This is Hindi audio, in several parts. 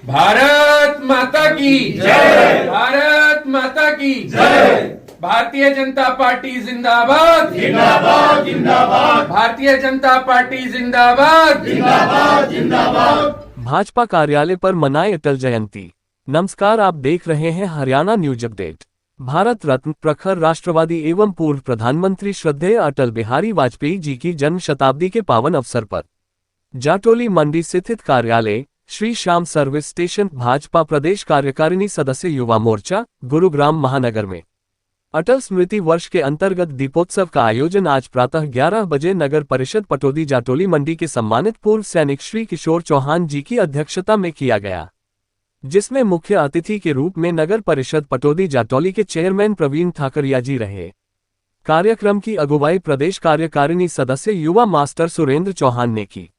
भारत माता की जय। भारत माता की जय। भारतीय जनता पार्टी जिंदाबाद जिंदाबाद जिंदाबाद। भारतीय जनता पार्टी जिंदाबाद जिंदाबाद जिंदाबाद। भाजपा कार्यालय पर मनाए अटल जयंती। नमस्कार, आप देख रहे हैं हरियाणा न्यूज अपडेट। भारत रत्न प्रखर राष्ट्रवादी एवं पूर्व प्रधानमंत्री श्रद्धेय अटल बिहारी वाजपेयी जी की जन्म शताब्दी के पावन अवसर पर जाटोली मंडी स्थित कार्यालय श्री श्याम सर्विस स्टेशन भाजपा प्रदेश कार्यकारिणी सदस्य युवा मोर्चा गुरुग्राम महानगर में अटल स्मृति वर्ष के अंतर्गत दीपोत्सव का आयोजन आज प्रातः 11 बजे नगर परिषद पटौदी जाटोली मंडी के सम्मानित पूर्व सैनिक श्री किशोर चौहान जी की अध्यक्षता में किया गया, जिसमें मुख्य अतिथि के रूप में नगर परिषद पटौदी जाटौली के चेयरमैन प्रवीण ठाकरिया जी रहे। कार्यक्रम की अगुवाई प्रदेश कार्यकारिणी सदस्य युवा मास्टर सुरेंद्र चौहान ने की।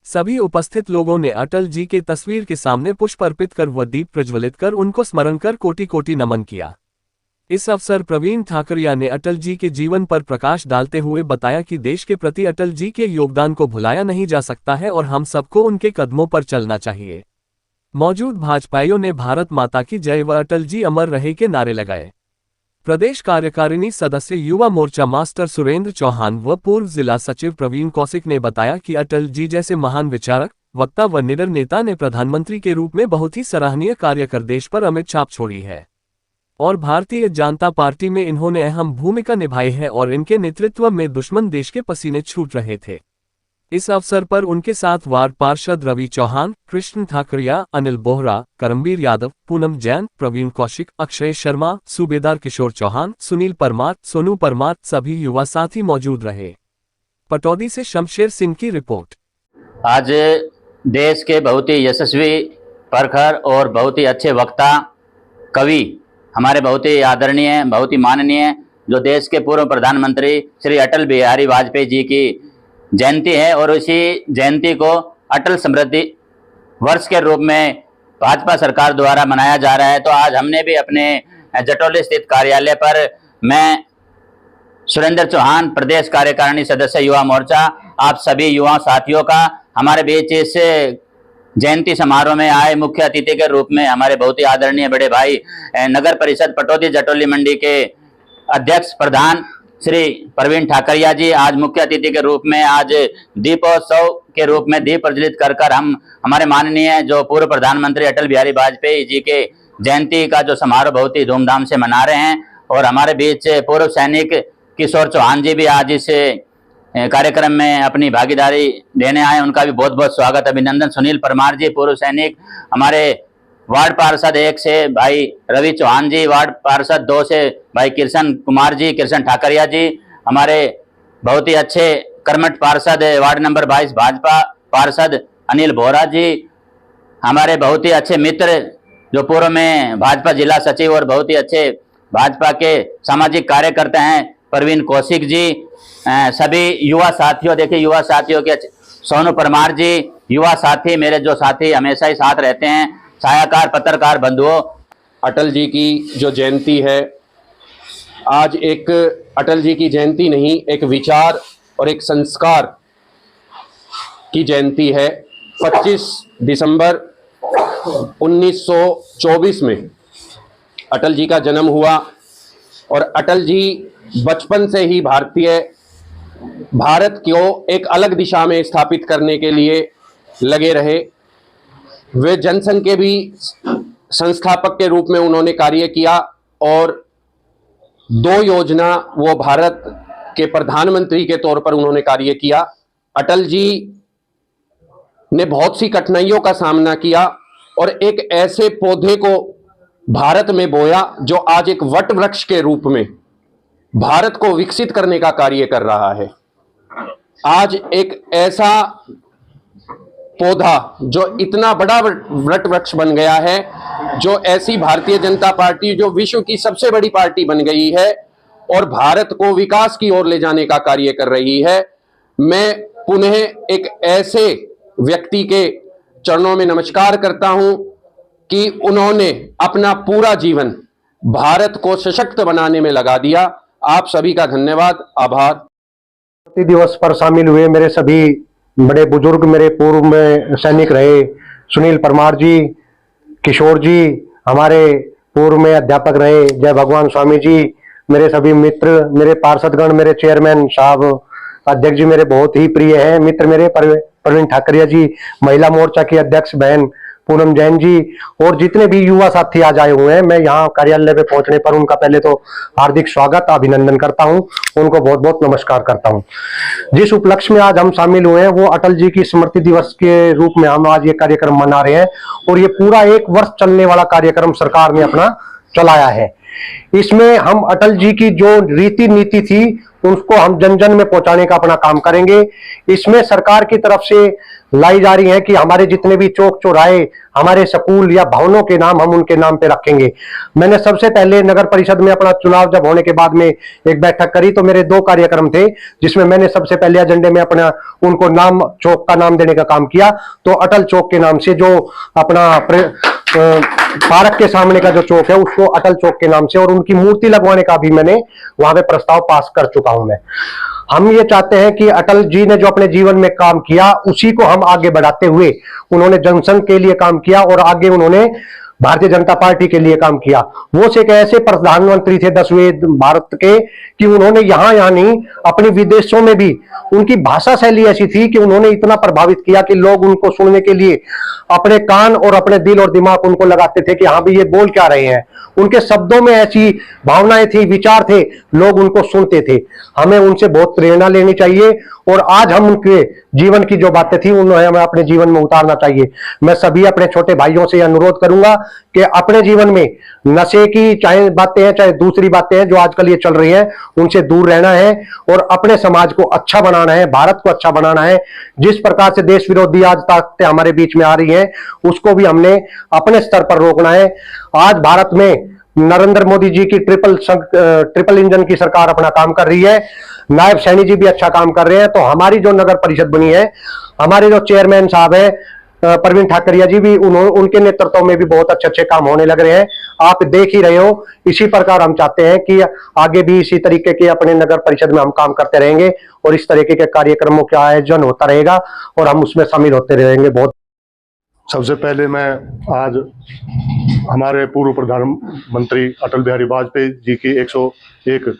सभी उपस्थित लोगों ने अटल जी के तस्वीर के सामने पुष्प अर्पित कर व दीप प्रज्वलित कर उनको स्मरण कर कोटि कोटि नमन किया। इस अवसर प्रवीण ठाकरिया ने अटल जी के जीवन पर प्रकाश डालते हुए बताया कि देश के प्रति अटल जी के योगदान को भुलाया नहीं जा सकता है और हम सबको उनके कदमों पर चलना चाहिए। मौजूद भाजपाइयों ने भारत माता की जय व अटल जी अमर रहे के नारे लगाए। प्रदेश कार्यकारिणी सदस्य युवा मोर्चा मास्टर सुरेंद्र चौहान व पूर्व जिला सचिव प्रवीण कौशिक ने बताया कि अटल जी जैसे महान विचारक, वक्ता व निडर नेता ने प्रधानमंत्री के रूप में बहुत ही सराहनीय कार्य कर देश पर अमिट छाप छोड़ी है और भारतीय जनता पार्टी में इन्होंने अहम भूमिका निभाई है और इनके नेतृत्व में दुश्मन देश के पसीने छूट रहे थे। इस अवसर पर उनके साथ वार्ड पार्षद रवि चौहान, कृष्ण ठाकरिया, अनिल बोहरा, करमबीर यादव, पूनम जैन, प्रवीण कौशिक, अक्षय शर्मा, सूबेदार किशोर चौहान, सुनील परमार, सोनू परमार सभी युवा साथी मौजूद रहे। पटौदी से शमशेर सिंह की रिपोर्ट। आज देश के बहुत ही यशस्वी, प्रखर और बहुत ही अच्छे वक्ता, कवि, हमारे बहुत ही आदरणीय, बहुत ही माननीय जो देश के पूर्व प्रधानमंत्री श्री अटल बिहारी वाजपेयी जी की जयंती है और उसी जयंती को अटल स्मृति वर्ष के रूप में भाजपा सरकार द्वारा मनाया जा रहा है। तो आज हमने भी अपने जटौली स्थित कार्यालय पर मैं सुरेंद्र चौहान, प्रदेश कार्यकारिणी सदस्य युवा मोर्चा, आप सभी युवा साथियों का हमारे बीच इस जयंती समारोह में आए मुख्य अतिथि के रूप में हमारे बहुत ही आदरणीय बड़े भाई नगर परिषद पटौदी जाटौली मंडी के अध्यक्ष प्रधान श्री प्रवीण ठाकरिया जी आज मुख्य अतिथि के रूप में आज दीपोत्सव के रूप में दीप प्रज्वलित कर हम हमारे माननीय जो पूर्व प्रधानमंत्री अटल बिहारी वाजपेयी जी के जयंती का जो समारोह बहुत ही धूमधाम से मना रहे हैं। और हमारे बीच पूर्व सैनिक किशोर चौहान जी भी आज इस कार्यक्रम में अपनी भागीदारी देने आए, उनका भी बहुत बहुत स्वागत अभिनंदन। सुनील परमार जी पूर्व सैनिक, हमारे वार्ड पार्षद 1 से भाई रवि चौहान जी, वार्ड पार्षद 2 से भाई कृष्ण कुमार जी, कृष्ण ठाकरिया जी, हमारे बहुत ही अच्छे कर्मठ पार्षद वार्ड नंबर 22 भाजपा पार्षद अनिल बोहरा जी, हमारे बहुत ही अच्छे मित्र जो पूर्व में भाजपा जिला सचिव और बहुत ही अच्छे भाजपा के सामाजिक कार्यकर्ता हैं प्रवीण कौशिक जी, सभी युवा साथियों, देखिए युवा साथियों के सोनू परमार जी, युवा साथी मेरे जो साथी हमेशा ही साथ रहते हैं, छायाकार पत्रकार बंधुओं। अटल जी की जो जयंती है, आज एक अटल जी की जयंती नहीं, एक विचार और एक संस्कार की जयंती है। 25 दिसंबर 1924 में अटल जी का जन्म हुआ और अटल जी बचपन से ही भारत को एक अलग दिशा में स्थापित करने के लिए लगे रहे। वे जनसंघ के भी संस्थापक के रूप में उन्होंने कार्य किया और 2 योजना वो भारत के प्रधानमंत्री के तौर पर उन्होंने कार्य किया। अटल जी ने बहुत सी कठिनाइयों का सामना किया और एक ऐसे पौधे को भारत में बोया जो आज एक वट वृक्ष के रूप में भारत को विकसित करने का कार्य कर रहा है। आज एक ऐसा पौधा जो इतना बड़ा वट वृक्ष बन गया है, जो ऐसी भारतीय जनता पार्टी जो विश्व की सबसे बड़ी पार्टी बन गई है और भारत को विकास की ओर ले जाने का कार्य कर रही है। मैं पुनः एक ऐसे व्यक्ति के चरणों में नमस्कार करता हूं कि उन्होंने अपना पूरा जीवन भारत को सशक्त बनाने में लगा दिया। आप सभी का धन्यवाद, आभार। दिवस पर शामिल हुए मेरे सभी बड़े बुजुर्ग, मेरे पूर्व में सैनिक रहे सुनील परमार जी, किशोर जी, हमारे पूर्व में अध्यापक रहे जय भगवान स्वामी जी, मेरे सभी मित्र, मेरे पार्षदगण, मेरे चेयरमैन साहब, अध्यक्ष जी मेरे बहुत ही प्रिय हैं मित्र, मेरे प्रवीण ठाकरिया जी, महिला मोर्चा की अध्यक्ष बहन पूनम जैन जी, और जितने भी युवा साथी आज आए हुए हैं, मैं यहाँ कार्यालय पे पहुंचने पर उनका पहले तो हार्दिक स्वागत अभिनंदन करता हूं, उनको बहुत बहुत नमस्कार करता हूं। जिस उपलक्ष्य में आज हम शामिल हुए हैं वो अटल जी की स्मृति दिवस के रूप में हम आज ये कार्यक्रम मना रहे हैं, और ये पूरा 1 वर्ष चलने वाला कार्यक्रम सरकार ने अपना चलाया है। इसमें हम अटल जी की जो रीति नीति थी उसको हम जन जन में पहुंचाने का अपना काम करेंगे। इसमें सरकार की तरफ से लाई जा रही है कि हमारे जितने भी चौक चौराहे, हमारे स्कूल या भवनों के नाम हम उनके नाम पे रखेंगे। मैंने सबसे पहले नगर परिषद में अपना चुनाव जब होने के बाद में एक बैठक करी तो मेरे 2 कार्यक्रम थे, जिसमें मैंने सबसे पहले एजेंडे में अपना उनको नाम, चौक का नाम देने का काम किया। तो अटल चौक के नाम से जो अपना पार्क के सामने का जो चौक है उसको अटल चौक के नाम से, और उनकी मूर्ति लगवाने का भी मैंने वहां पे प्रस्ताव पास कर चुका हूं मैं। हम ये चाहते हैं कि अटल जी ने जो अपने जीवन में काम किया उसी को हम आगे बढ़ाते हुए, उन्होंने जनसंघ के लिए काम किया और आगे उन्होंने भारतीय जनता पार्टी के लिए काम किया। वो से एक ऐसे प्रधानमंत्री थे 10वें भारत के कि उन्होंने यहाँ नहीं, अपने विदेशों में भी उनकी भाषा शैली ऐसी थी कि उन्होंने इतना प्रभावित किया कि लोग उनको सुनने के लिए अपने कान और अपने दिल और दिमाग उनको लगाते थे कि हाँ भी ये बोल क्या रहे हैं। उनके शब्दों में ऐसी भावनाएं थी, विचार थे, लोग उनको सुनते थे। हमें उनसे बहुत प्रेरणा लेनी चाहिए और आज हम उनके जीवन की जो बातें थी उन्हें हमें अपने जीवन में उतारना चाहिए। मैं सभी अपने छोटे भाइयों से अनुरोध करूंगा कि अपने जीवन में नशे की चाहे बातें हैं चाहे दूसरी बातें हैं जो आजकल ये चल रही हैं उनसे दूर रहना है और अपने समाज को अच्छा बनाना है, भारत को अच्छा बनाना है। जिस प्रकार से देश विरोधी आज ताकतें हमारे बीच में आ रही हैं उसको भी हमने अपने स्तर पर रोकना है। आज भारत में नरेंद्र मोदी जी की ट्रिपल इंजन की सरकार अपना काम कर रही है, नायब सैनी जी भी अच्छा काम कर रहे हैं। तो हमारी जो नगर परिषद बनी है, हमारे जो चेयरमैन साहब है प्रवीण ठाकरिया जी भी, उनके नेतृत्व में भी बहुत अच्छे अच्छे काम होने लग रहे हैं। आप देख ही रहे हो। इसी प्रकार हम चाहते हैं कि आगे भी इसी तरीके के अपने नगर परिषद में हम काम करते रहेंगे और इस तरीके के कार्यक्रमों का आयोजन होता रहेगा और हम उसमें शामिल होते रहेंगे। बहुत सबसे पहले मैं आज हमारे पूर्व प्रधानमंत्री अटल बिहारी वाजपेयी जी की 101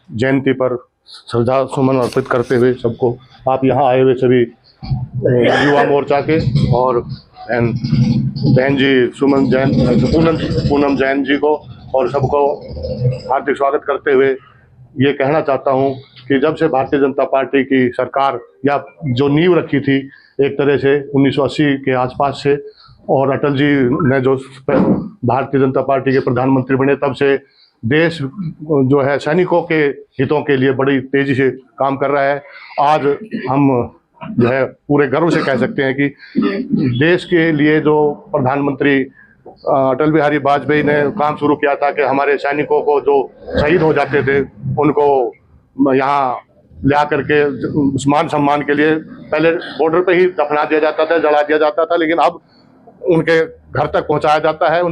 जयंती पर श्रद्धा सुमन अर्पित करते हुए सबको, आप यहाँ आए हुए सभी युवा मोर्चा के और बहन जी सुमन जैन, पूनम जैन जी को और सबको हार्दिक स्वागत करते हुए ये कहना चाहता हूँ कि जब से भारतीय जनता पार्टी की सरकार या जो नींव रखी थी एक तरह से 1980 के आसपास से, और अटल जी ने जो भारतीय जनता पार्टी के प्रधानमंत्री बने, तब से देश जो है सैनिकों के हितों के लिए बड़ी तेजी से काम कर रहा है। आज हम जो है पूरे गर्व से कह सकते हैं कि देश के लिए जो प्रधानमंत्री अटल बिहारी वाजपेयी ने काम शुरू किया था कि हमारे सैनिकों को जो शहीद हो जाते थे उनको यहाँ ला करके मान सम्मान के लिए पहले बॉर्डर पे ही दफना दिया जाता था, जला दिया जाता था, लेकिन अब उनके घर तक पहुंचाया जाता है।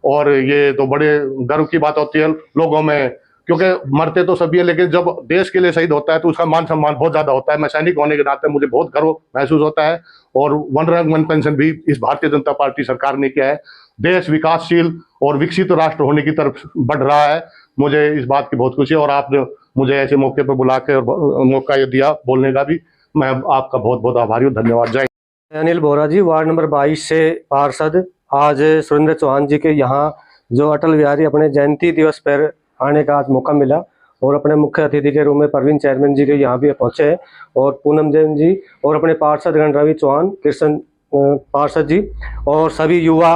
और ये तो बड़े गर्व की बात होती है लोगों में, क्योंकि मरते तो सभी हैं लेकिन जब देश के लिए शहीद होता है तो उसका मान सम्मान बहुत ज़्यादा होता है। मैं सैनिक होने के नाते मुझे बहुत गर्व महसूस होता है। और 1 रैंक 1 पेंशन भी इस भारतीय जनता पार्टी सरकार ने किया है। देश विकासशील और विकसित राष्ट्र होने की तरफ बढ़ रहा है। मुझे इस बात की बहुत खुशी है और आपने मुझे ऐसे मौके पर बुला के और मौका ये दिया बोलने का भी, मैं आपका बहुत बहुत आभारी हूँ। धन्यवाद। जय। अनिल बोरा जी, वार्ड नंबर 22 से पार्षद। आज सुरेंद्र चौहान जी के यहाँ जो अटल बिहारी अपने जयंती दिवस पर आने का आज मौका मिला और अपने मुख्य अतिथि के रूप में प्रवीण चेयरमैन जी के यहाँ भी पहुँचे हैं और पूनम जैन जी और अपने पार्षदगण रवि चौहान, कृष्ण पार्षद जी और सभी युवा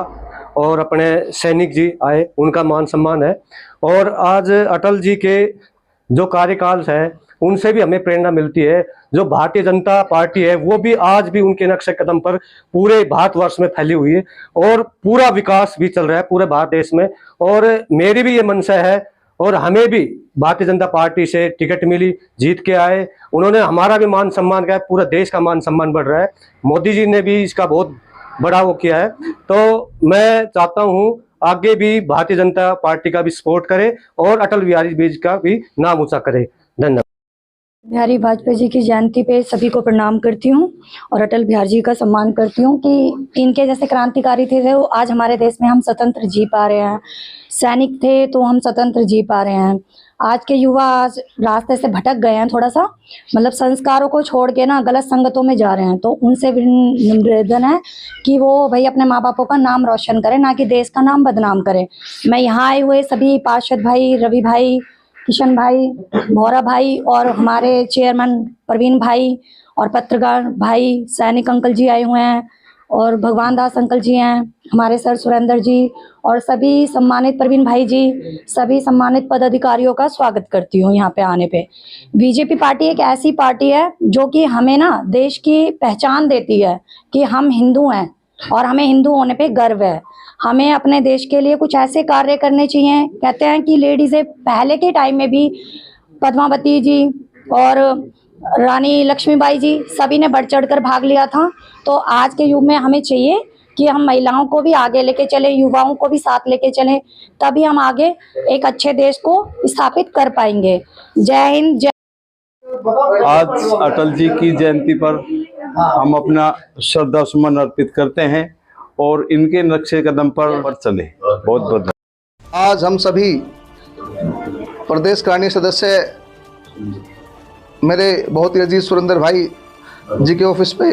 और अपने सैनिक जी आए, उनका मान सम्मान है। और आज अटल जी के जो कार्यकाल है उनसे भी हमें प्रेरणा मिलती है। जो भारतीय जनता पार्टी है वो भी आज भी उनके नक्शे कदम पर पूरे भारतवर्ष में फैली हुई है और पूरा विकास भी चल रहा है पूरे भारत देश में। और मेरी भी ये मंशा है और हमें भी भारतीय जनता पार्टी से टिकट मिली, जीत के आए, उन्होंने हमारा भी मान सम्मान किया है, पूरा देश का मान सम्मान बढ़ रहा है। मोदी जी ने भी इसका बहुत बड़ा वो किया है। तो मैं चाहता हूँ आगे भी भारतीय जनता पार्टी का भी सपोर्ट करे और अटल बिहारी वाजपेयी का भी नाम ऊंचा करे। धन्यवाद। बिहारी वाजपेयी जी की जयंती पे सभी को प्रणाम करती हूँ और अटल बिहारी जी का सम्मान करती हूँ कि इनके जैसे क्रांतिकारी थे वो आज हमारे देश में हम स्वतंत्र जी पा रहे हैं। सैनिक थे तो हम स्वतंत्र जी पा रहे हैं। आज के युवा आज रास्ते से भटक गए हैं, थोड़ा सा मतलब संस्कारों को छोड़ के ना गलत संगतों में जा रहे हैं। तो उनसे भी निवेदन है कि वो भाई अपने माँ बापों का नाम रोशन करें, ना कि देश का नाम बदनाम करें। मैं यहाँ आए हुए सभी पार्षद भाई, रवि भाई, किशन भाई, भौरा भाई और हमारे चेयरमैन प्रवीण भाई और पत्रकार भाई, सैनिक अंकल जी आए हुए हैं और भगवान दास अंकल जी हैं, हमारे सर सुरेंद्र जी और सभी सम्मानित प्रवीण भाई जी, सभी सम्मानित पदाधिकारियों का स्वागत करती हूँ यहाँ पे आने पे। बीजेपी पार्टी एक ऐसी पार्टी है जो कि हमें ना देश की पहचान देती है कि हम हिंदू हैं और हमें हिंदू होने पे गर्व है। हमें अपने देश के लिए कुछ ऐसे कार्य करने चाहिए। कहते हैं कि लेडीज़ें पहले के टाइम में भी पद्मावती जी और रानी लक्ष्मीबाई जी सभी ने बढ़ चढ़ कर भाग लिया था। तो आज के युग में हमें चाहिए कि हम महिलाओं को भी आगे लेके चलें, युवाओं को भी साथ लेके चलें, तभी हम आगे एक अच्छे देश को स्थापित कर पाएंगे। जय हिंद, जय। आज अटल जी की जयंती पर हम अपना श्रद्धा सुमन अर्पित करते हैं और इनके नक्शे कदम पर चले। बहुत बहुत आज हम सभी प्रदेश कारणीय सदस्य मेरे बहुत ही अजीज सुरेंद्र भाई जी के ऑफिस पे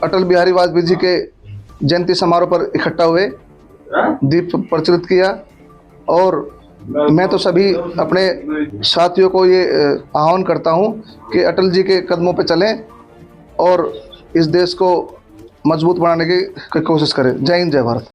अटल बिहारी वाजपेयी जी के जयंती समारोह पर इकट्ठा हुए, दीप प्रज्वलित किया और मैं तो सभी अपने साथियों को ये आह्वान करता हूं कि अटल जी के कदमों पे चलें और इस देश को मजबूत बनाने की कोशिश करें। जय हिंद, जय भारत।